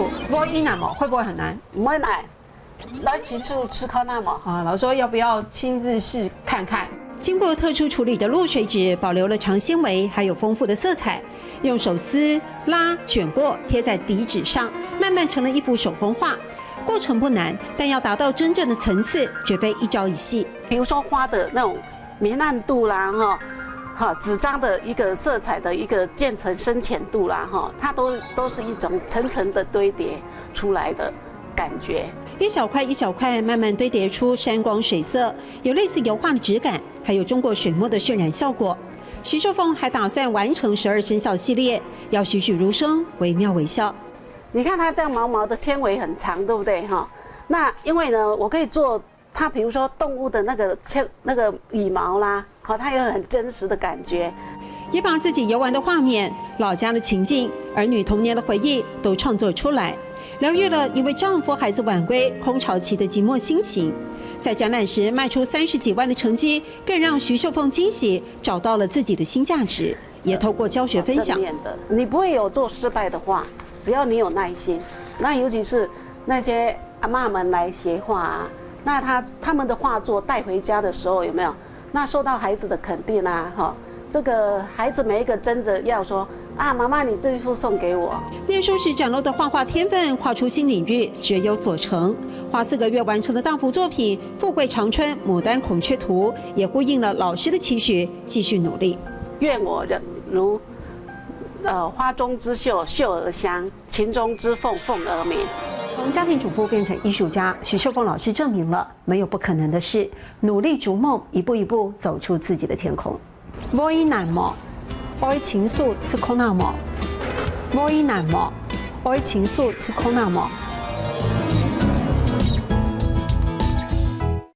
楚，摸一难嘛，会不会很难？唔会难，来情愫吃靠那么。啊，老师说要不要亲自试看看？经过特殊处理的落水纸保留了长纤维，还有丰富的色彩。用手撕、拉、卷过，贴在底纸上，慢慢成了一幅手工画。过程不难，但要达到真正的层次，绝非一朝一夕。比如说花的那种明暗度啦，纸张的一个色彩的一个渐层深浅度啦，它都是一种层层的堆叠出来的感觉。一小块一小块慢慢堆叠出山光水色，有类似油画的质感，还有中国水墨的渲染效果。徐秀凤还打算完成12生肖系列，要栩栩如生，惟妙惟肖。你看它这样毛毛的纤维很长，对不对哈？那因为呢，我可以做它，比如说动物的那个羽毛啦，好，它有很真实的感觉。也把自己游玩的画面、老家的情境、儿女童年的回忆都创作出来，疗愈了因为丈夫孩子晚归空巢期的寂寞心情。在展览时卖出30几万的成绩，更让徐秀凤惊喜，找到了自己的新价值。也透过教学分享，你不会有做失败的画，只要你有耐心。那尤其是那些阿嬷们来学画啊，那他们的画作带回家的时候有没有？那受到孩子的肯定啊，这个孩子每一个争着要说啊，妈妈你这一幅送给我。念书时展露的画画天分，跨出新领域，学有所成。花4个月完成的大幅作品《富贵长春牡丹孔雀图》，也呼应了老师的期许，继续努力。愿我如花中之秀，秀而香；情中之凤，凤而鸣。从家庭主妇变成艺术家，徐秀凤老师证明了没有不可能的事，努力逐梦，一步一步走出自己的天空。摸一难么？爱情素吃空那么？摸一难么？爱情素吃空那么？